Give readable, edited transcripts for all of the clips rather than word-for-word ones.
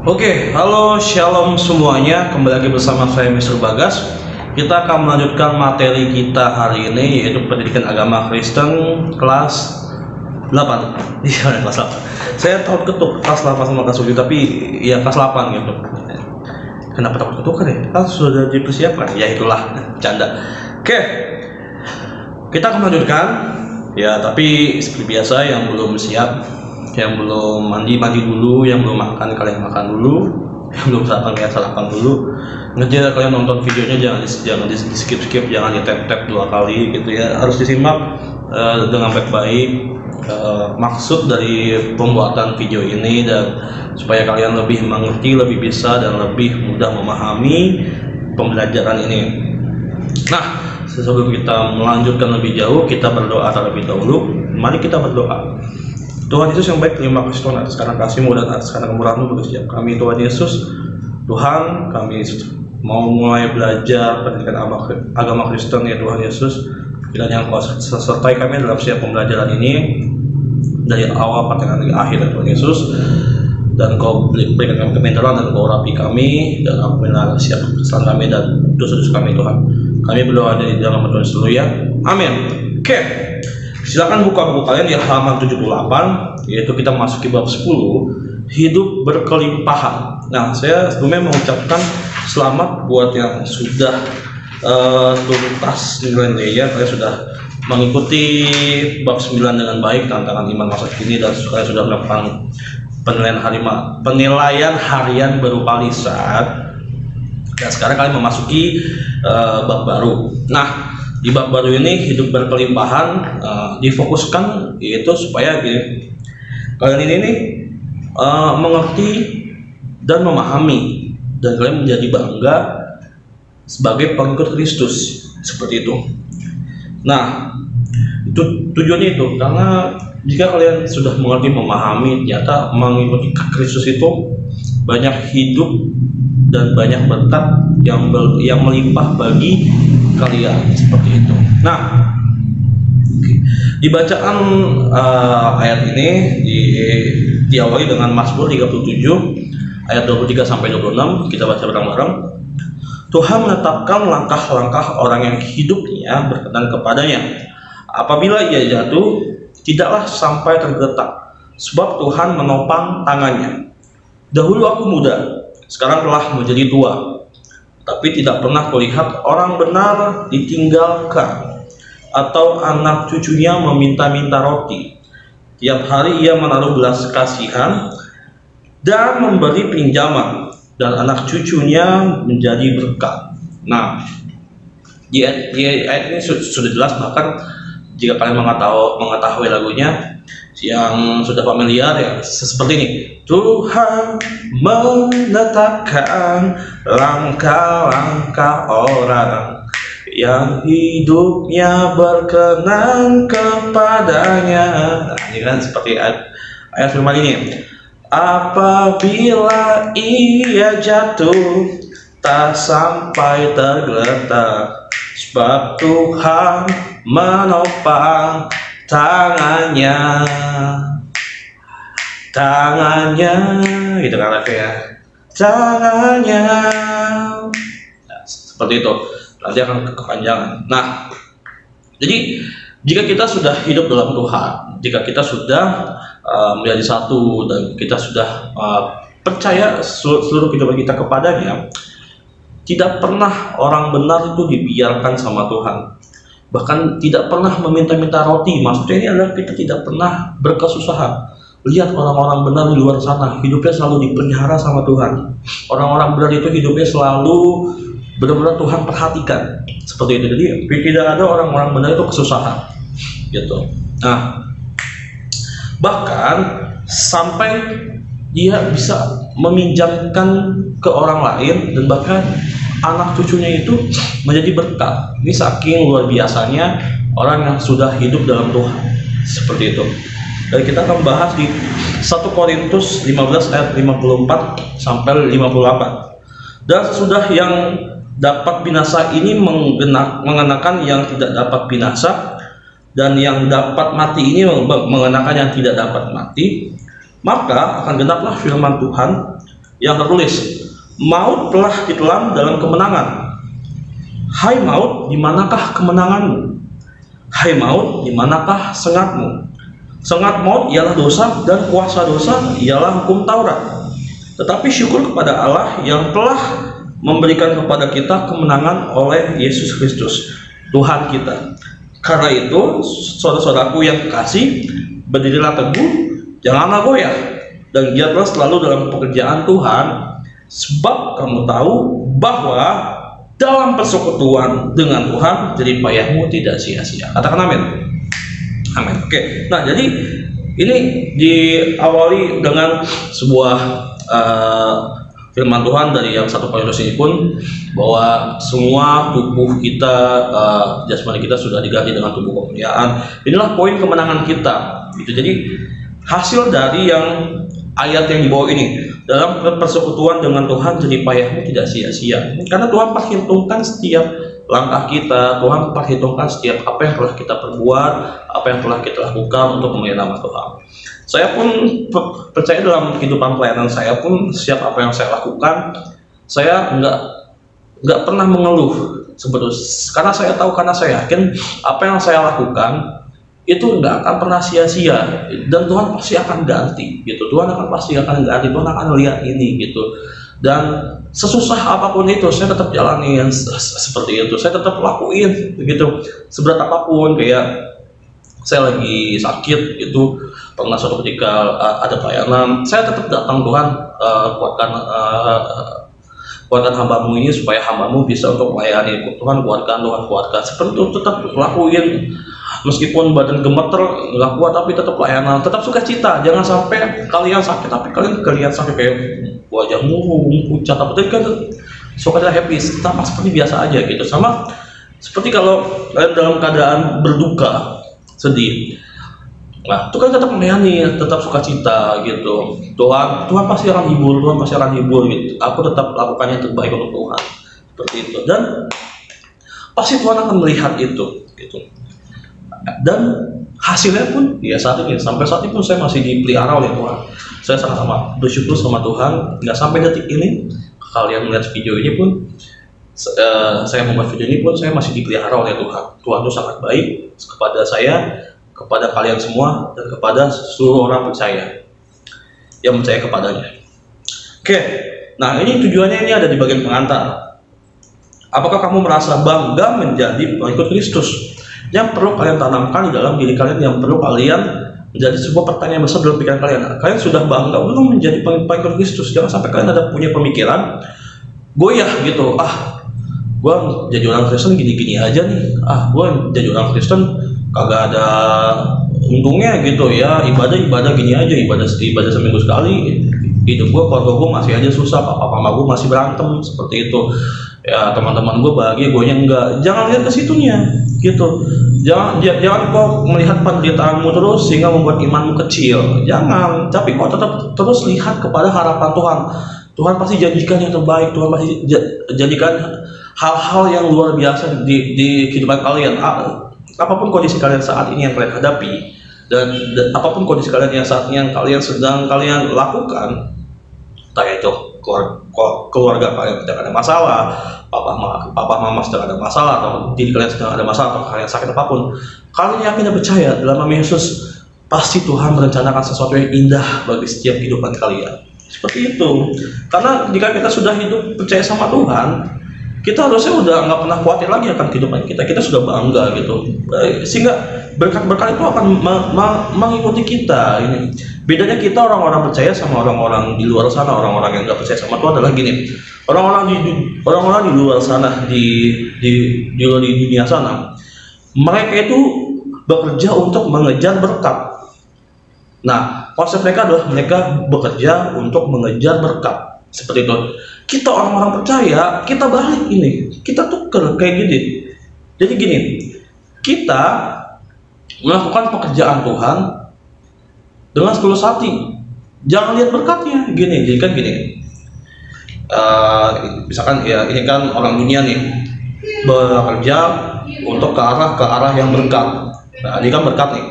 Oke, halo shalom semuanya. Kembali lagi bersama saya Mr. Bagas. Kita akan melanjutkan materi kita hari ini, yaitu pendidikan agama Kristen kelas 8. Iya, kelas 8. Saya takut ketuk kelas 8 sama kelas 7, tapi ya kelas 8 gitu. Kenapa takut ketuk kan ya? Kan sudah dipersiapkan. Ya itulah, canda. Oke, kita akan melanjutkan. Ya, tapi seperti biasa yang belum siap, yang belum mandi dulu, yang belum makan kalian makan dulu, yang belum sarapan kalian sarapan dulu. Ngejar kalian nonton videonya jangan di skip, jangan di tap 2 kali gitu ya, harus disimak dengan baik-baik maksud dari pembuatan video ini, dan supaya kalian lebih mengerti, lebih bisa dan lebih mudah memahami pembelajaran ini. Nah, sebelum kita melanjutkan lebih jauh, kita berdoa terlebih dahulu. Mari kita berdoa. Tuhan Yesus yang baik, terima kasih Tuhan atas karena kasih-Mu dan atas karena kemurahan-Mu bagi setiap kami. Tuhan Yesus, Tuhan, kami mau mulai belajar pendidikan agama Kristen ya Tuhan Yesus. Kiranya Engkau sertai kami dalam setiap pembelajaran ini, dari awal sampai nanti akhir ya Tuhan Yesus. Dan Engkau berikan kami kepintaran, dan Engkau urapi kami, dan ampunilah setiap kesalahan kami dan dosa-dosa kami Tuhan. Kami berdoa dari dalam nama Tuhan Yesus ya. Amin. Oke. Silakan buka buku kalian di halaman 78, yaitu kita masuki bab 10, hidup berkelimpahan. Nah, saya sebelumnya mengucapkan selamat buat yang sudah tuntas nilai-nilainya, kalian sudah mengikuti bab 9 dengan baik, tantangan iman masa kini, dan kalian sudah melakukan penilaian harian berupa lisan. Dan sekarang kalian memasuki bab baru. Nah, di bab baru ini hidup berkelimpahan difokuskan, yaitu supaya gini, kalian ini mengerti dan memahami, dan kalian menjadi bangga sebagai pengikut Kristus, seperti itu. Nah, itu tujuannya itu, karena jika kalian sudah mengerti, memahami, ternyata mengikuti Kristus itu banyak hidup dan banyak berkat yang melimpah bagi kalian, seperti itu. Nah, dibacaan ayat ini diawali dengan Mazmur 37 ayat 23 sampai 26. Kita baca bareng-bareng. Tuhan menetapkan langkah-langkah orang yang hidupnya berkenan kepadanya. Apabila ia jatuh, tidaklah sampai tergeletak, sebab Tuhan menopang tangannya. Dahulu aku muda, sekarang telah menjadi tua, tapi tidak pernah kulihat orang benar ditinggalkan, atau anak cucunya meminta-minta roti. Tiap hari ia menaruh belas kasihan dan memberi pinjaman, dan anak cucunya menjadi berkat. Nah, di ayat ini sudah jelas, bahkan jika kalian mengetahui lagunya yang sudah familiar ya, seperti ini. Tuhan menetapkan langkah-langkah orang yang hidupnya berkenan kepadanya. Nah, ini kan seperti ayat firman ini. Apabila ia jatuh, tak sampai tergeletak, sebab Tuhan menopang tangannya, gitu kan ya, tangannya. Nah, seperti itu, nanti akan kepanjangan. Nah, jadi jika kita sudah hidup dalam Tuhan, jika kita sudah menjadi satu, dan kita sudah percaya seluruh kehidupan kita kepadanya, tidak pernah orang benar itu dibiarkan sama Tuhan. Bahkan tidak pernah meminta-minta roti. Maksudnya ini adalah kita tidak pernah berkesusahan. Lihat orang-orang benar di luar sana, hidupnya selalu dipelihara sama Tuhan. Orang-orang benar itu hidupnya selalu benar-benar Tuhan perhatikan, seperti itu. Jadi tidak ada orang-orang benar itu kesusahan, gitu. Nah, bahkan sampai dia bisa meminjamkan ke orang lain, dan bahkan anak cucunya itu menjadi berkat. Ini saking luar biasanya orang yang sudah hidup dalam Tuhan, seperti itu. Dan kita akan bahas di 1 Korintus 15 ayat 54 sampai 58. Dan sesudah yang dapat binasa ini mengenakan yang tidak dapat binasa, dan yang dapat mati ini mengenakan yang tidak dapat mati, maka akan genaplah firman Tuhan yang tertulis, maut telah ditelan dalam kemenangan. Hai maut, di manakah kemenanganmu? Hai maut, di manakah sengatmu? Sengat maut ialah dosa, dan kuasa dosa ialah hukum Taurat. Tetapi syukur kepada Allah yang telah memberikan kepada kita kemenangan oleh Yesus Kristus, Tuhan kita. Karena itu, saudara-saudaraku yang kekasih, berdirilah teguh, janganlah goyah, dan giatlah selalu dalam pekerjaan Tuhan, sebab kamu tahu bahwa dalam persekutuan dengan Tuhan jerih payahmu tidak sia-sia. Katakan amin. Amin. Oke. Nah, jadi ini diawali dengan sebuah firman Tuhan dari yang 1 Korintus ini pun, bahwa semua tubuh kita, jasmani kita sudah diganti dengan tubuh kemuliaan. Inilah poin kemenangan kita. Gitu. Jadi hasil dari yang ayat yang di bawah ini, dalam persekutuan dengan Tuhan jerih payahmu tidak sia-sia. Karena Tuhan perhitungkan setiap langkah kita, Tuhan perhitungkan setiap apa yang telah kita perbuat, apa yang telah kita lakukan untuk memuliakan nama Tuhan. Saya pun percaya dalam kehidupan pelayanan saya pun, setiap apa yang saya lakukan, saya nggak pernah mengeluh sebetulnya, karena saya tahu, karena saya yakin apa yang saya lakukan itu nggak akan pernah sia-sia, dan Tuhan pasti akan ganti gitu. Tuhan pasti akan ganti, Tuhan akan lihat ini gitu. Dan sesusah apapun itu saya tetap jalani yang seperti itu, saya tetap lakuin begitu. Seberat apapun, kayak saya lagi sakit gitu, pernah suatu ketika ada pelayanan, saya tetap datang, Tuhan kuatkan hambamu ini supaya hambamu bisa untuk melayani. Tuhan kuatkan, Tuhan kuatkan. Seperti itu tetap lakuin, meskipun badan gemeter nggak kuat, tapi tetap pelayanan, tetap sukacita. Jangan sampai kalian sakit tapi kalian kelihatan sakit kayak wajah murung, pucat, tapi kan sukacita, happy, tampak seperti biasa aja gitu. Sama seperti kalau kalian dalam keadaan berduka, sedih, nah itu kan tetap melayani, tetap sukacita gitu. Tuhan pasti akan hibur, Tuhan pasti akan hibur gitu. Aku tetap lakukan yang terbaik untuk Tuhan, seperti itu, dan pasti Tuhan akan melihat itu gitu. Dan hasilnya pun ya saat ini, sampai saat ini pun saya masih dipelihara oleh Tuhan. Saya sangat amat bersyukur sama Tuhan, nggak sampai detik ini kalian melihat video ini pun, saya membuat video ini pun, saya masih dipelihara oleh Tuhan. Tuhan itu sangat baik kepada saya, kepada kalian semua, dan kepada seluruh orang percaya yang percaya kepadanya. Oke, nah ini tujuannya ini ada di bagian pengantar. Apakah kamu merasa bangga menjadi pengikut Kristus? Yang perlu kalian tanamkan di dalam diri kalian, yang perlu kalian menjadi sebuah pertanyaan besar dalam pikiran kalian. Kalian sudah bangga belum menjadi pengikut Kristus? Jangan sampai kalian ada punya pemikiran goyah gitu, gue jadi orang Kristen gini-gini aja nih, gue jadi orang Kristen kagak ada untungnya gitu ya, ibadah gini aja, ibadah seminggu sekali, hidup gue, keluarga gue masih aja susah, papa mama gue masih berantem, seperti itu ya, teman-teman gue bahagia, gue nya enggak. Jangan lihat ke situnya gitu, jangan kau melihat penderitaanmu terus sehingga membuat imanmu kecil, jangan. Tapi kau tetap terus lihat kepada harapan Tuhan. Tuhan pasti janjikan yang terbaik, Tuhan pasti janjikan hal-hal yang luar biasa di kehidupan kalian. Apapun kondisi kalian saat ini yang kalian hadapi, dan apapun kondisi kalian yang saat ini yang kalian sedang kalian lakukan, entah itu keluarga kalian sedang ada masalah, papa mama sedang ada masalah, atau diri kalian sedang ada masalah, atau kalian sakit apapun, kalian yakin dan percaya dalam nama Yesus, pasti Tuhan merencanakan sesuatu yang indah bagi setiap kehidupan kalian. Seperti itu. Karena jika kita sudah hidup percaya sama Tuhan, kita harusnya udah nggak pernah khawatir lagi akan kehidupan kita. Kita sudah bangga gitu, sehingga berkat-berkat itu akan mengikuti kita. Ini bedanya kita orang-orang percaya sama orang-orang di luar sana. Orang-orang yang nggak percaya sama Tuhan adalah gini, orang-orang di luar sana, di dunia sana, mereka itu bekerja untuk mengejar berkat. Nah, konsep mereka adalah mereka bekerja untuk mengejar berkat, seperti itu. Kita orang-orang percaya, kita balik ini, kita tuker kayak gini. Jadi gini, kita melakukan pekerjaan Tuhan dengan setulus hati. Jangan lihat berkatnya, gini, jadi kan gini. Misalkan ya, ini kan orang dunia nih bekerja untuk ke arah yang berkat. Nah, ini kan berkat nih.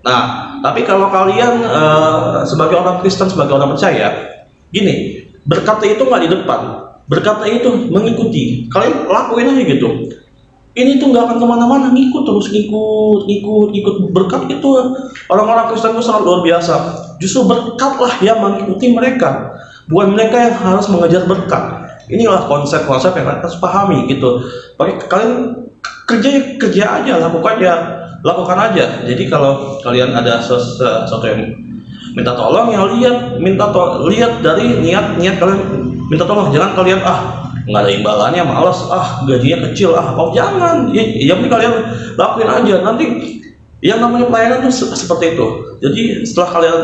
Nah, tapi kalau kalian sebagai orang Kristen, sebagai orang percaya, gini, Berkatnya itu nggak di depan, berkatnya itu mengikuti. Kalian lakuin aja gitu. Ini tuh nggak akan kemana-mana, ngikut terus, ngikut. Berkat itu orang-orang Kristen itu sangat luar biasa. Justru berkatlah yang mengikuti mereka, bukan mereka yang harus mengejar berkat. Inilah konsep-konsep yang harus pahami gitu. Bagi kalian kerja aja, lakukan aja. Jadi kalau kalian ada sesuatu yang minta tolong, ya lihat dari niat kalian minta tolong. Jangan kalian nggak ada imbalannya, malas, gajinya kecil, jangan. Ya penting kalian lakuin aja. Nanti yang namanya pelayanan itu seperti itu. Jadi setelah kalian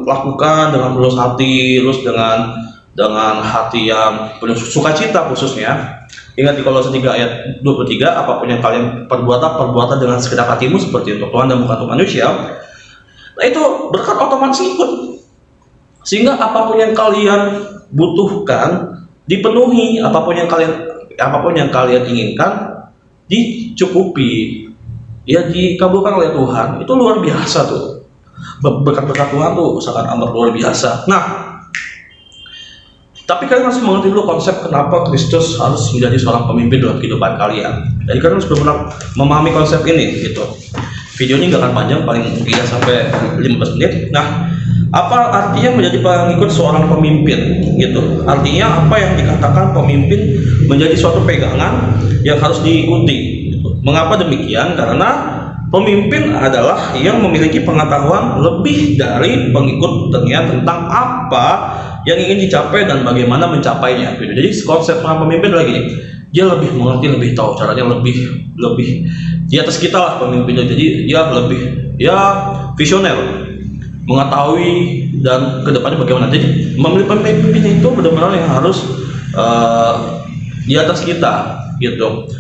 lakukan dengan tulus hati, terus dengan hati yang penuh sukacita khususnya. Ingat di Kolose 3 ayat 23, apapun yang kalian perbuatan dengan segenap hatimu seperti untuk Tuhan dan bukan untuk manusia. Nah itu berkat otomatis ikut. Sehingga apapun yang kalian butuhkan dipenuhi, apapun yang kalian inginkan dicukupi, ya dikabulkan oleh Tuhan. Itu luar biasa tuh. Berkat-berkat Tuhan tuh sangat amat luar biasa. Nah, tapi kalian harus mengerti dulu konsep kenapa Kristus harus menjadi seorang pemimpin dalam kehidupan kalian. Jadi kalian harus benar-benar memahami konsep ini gitu. Video ini nggak akan panjang, paling 3 sampai 15 menit. Nah, apa artinya menjadi pengikut seorang pemimpin gitu? Artinya apa yang dikatakan pemimpin menjadi suatu pegangan yang harus diikuti gitu. Mengapa demikian? Karena pemimpin adalah yang memiliki pengetahuan lebih dari pengikutnya tentang apa yang ingin dicapai dan bagaimana mencapainya gitu. Jadi konsep seorang pemimpin lagi nih, dia lebih mengerti, lebih tahu caranya, lebih di atas kita lah pemimpinnya. Jadi dia lebih visioner, mengetahui dan kedepannya bagaimana. Jadi memilih pemimpin itu benar-benar yang harus di atas kita gitu.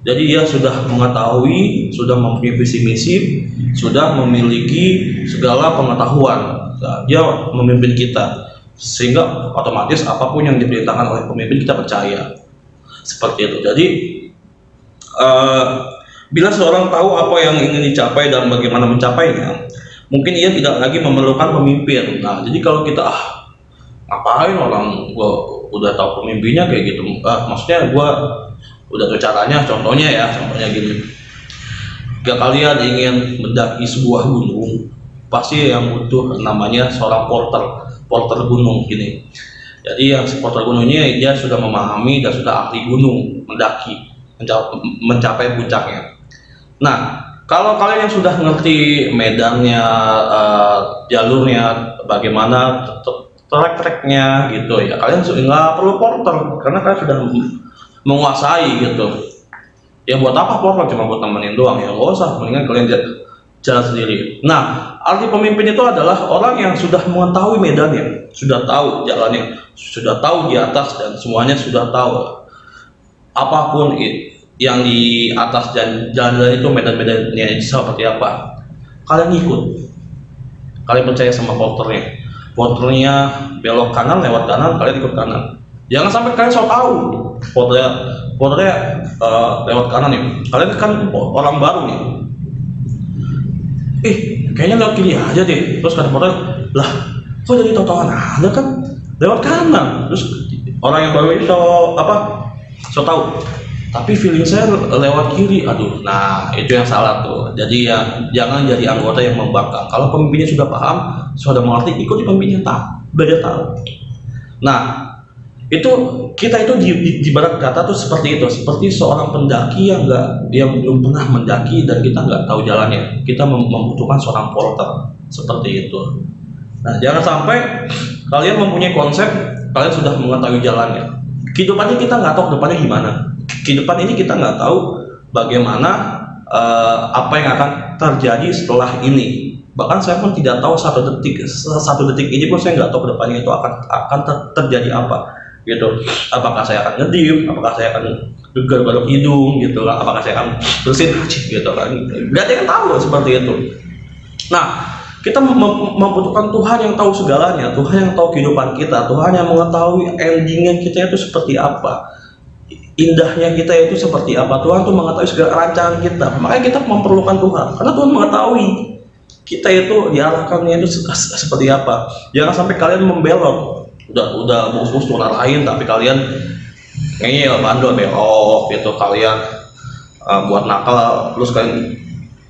Jadi dia sudah mengetahui, sudah mempunyai visi misi, sudah memiliki segala pengetahuan. Nah, dia memimpin kita, sehingga otomatis apapun yang diperintahkan oleh pemimpin kita percaya. Seperti itu. Jadi bila seorang tahu apa yang ingin dicapai dan bagaimana mencapainya, mungkin ia tidak lagi memerlukan pemimpin. Nah, jadi kalau kita ngapain orang gua udah tahu pemimpinnya kayak gitu, maksudnya gua udah tahu caranya. Contohnya gini, jika kalian ingin mendaki sebuah gunung, pasti yang butuh namanya seorang porter gunung gini. Jadi yang porter gunungnya dia sudah memahami dan sudah ahli gunung, mendaki, mencapai puncaknya. Nah, kalau kalian yang sudah ngerti medannya, jalurnya, bagaimana trek-treknya gitu ya, kalian nggak perlu porter karena kalian sudah menguasai gitu. Ya buat apa porter, cuma buat temenin doang ya, nggak usah, mendingan kalian jalan sendiri. Nah, arti pemimpin itu adalah orang yang sudah mengetahui medannya, sudah tahu jalannya, sudah tahu di atas dan semuanya sudah tahu. Apapun yang di atas dan jalan-jalan itu, medan-medannya seperti apa, kalian ikut. Kalian percaya sama porternya belok kanan, lewat kanan, kalian ikut kanan. Jangan sampai kalian so tahu porternya lewat kanan nih, kalian kan orang baru nih, kayaknya lewat kiri aja deh. Terus kata porter, lah kok jadi tau-tauan ada kan lewat kanan. Terus orang yang baru ini so tahu, tapi feeling saya lewat kiri. Aduh, nah itu yang salah tuh. Jadi ya jangan jadi anggota yang membangkang. Kalau pemimpinnya sudah paham, sudah mengerti, ikuti pemimpinnya, belajar tahu. Nah, itu kita itu di barat kata tuh seperti itu, seperti seorang pendaki yang belum pernah mendaki dan kita nggak tahu jalannya. Kita membutuhkan seorang porter seperti itu. Nah, jangan sampai kalian mempunyai konsep, kalian sudah mengetahui jalannya. Kehidupannya kita nggak tahu kedepannya gimana. Kehidupan ini kita nggak tahu bagaimana apa yang akan terjadi setelah ini. Bahkan saya pun tidak tahu satu detik ini pun saya nggak tahu kedepannya itu akan terjadi apa gitu. Apakah saya akan ngedip, apakah saya akan garuk hidung gitu kan, apakah saya akan bersin gitu kan, nggak ada yang tahu seperti itu. Nah, kita membutuhkan Tuhan yang tahu segalanya, Tuhan yang tahu kehidupan kita, Tuhan yang mengetahui endingnya kita itu seperti apa, indahnya kita itu seperti apa. Tuhan tuh mengetahui segala rancangan kita, makanya kita memerlukan Tuhan, karena Tuhan mengetahui kita itu diarahkannya itu seperti apa. Jangan sampai kalian membelok udah bos tuh ngarahin, tapi kalian kayaknya ya bandel belok gitu, kalian buat nakal, terus kalian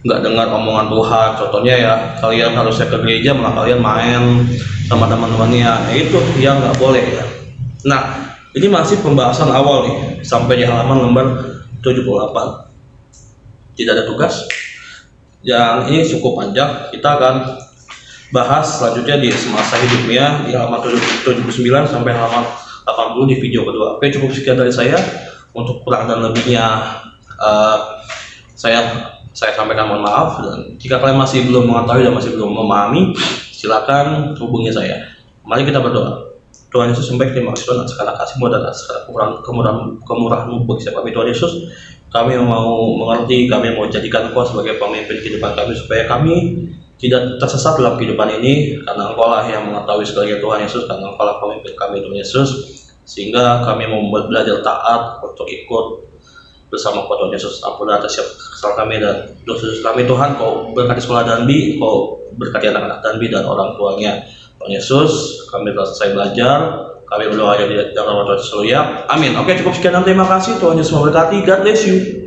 nggak dengar omongan Tuhan. Contohnya ya, kalian harusnya ke gereja malah kalian main sama teman-temannya, itu yang nggak boleh ya. Nah, ini masih pembahasan awal nih, sampai di halaman lembar 78. Tidak ada tugas yang ini cukup panjang, kita akan bahas selanjutnya di semasa hidupnya di halaman 79 sampai halaman 80 di video kedua. Oke, cukup sekian dari saya. Untuk kurang dan lebihnya saya sampaikan mohon maaf, dan jika kalian masih belum mengetahui dan masih belum memahami, silakan hubungi saya. Mari kita berdoa. Tuhan Yesus yang baik, terima kasih Tuhan atas segala kasih-Mu dan atas segala kemurahan-Mu bagi siapa kami. Tuhan Yesus, kami mau mengerti, kami mau jadikan Engkau sebagai pemimpin kehidupan kami, supaya kami tidak tersesat dalam kehidupan ini, karena Engkau lah yang mengetahui segalanya Tuhan Yesus, karena Engkau lah pemimpin kami Tuhan Yesus, sehingga kami mau belajar taat untuk ikut bersama Tuhan Yesus. Ampun atas kesalahan kami dan dosa kami Tuhan. Kau berkati sekolah Danbi, Kau berkati anak-anak Danbi dan orang tuanya Tuhan Yesus. Kami telah selesai belajar, kami berdoa di dalam nama Tuhan Yesus. Amin. Oke, cukup sekian dan terima kasih. Tuhan Yesus memberkati. God bless you.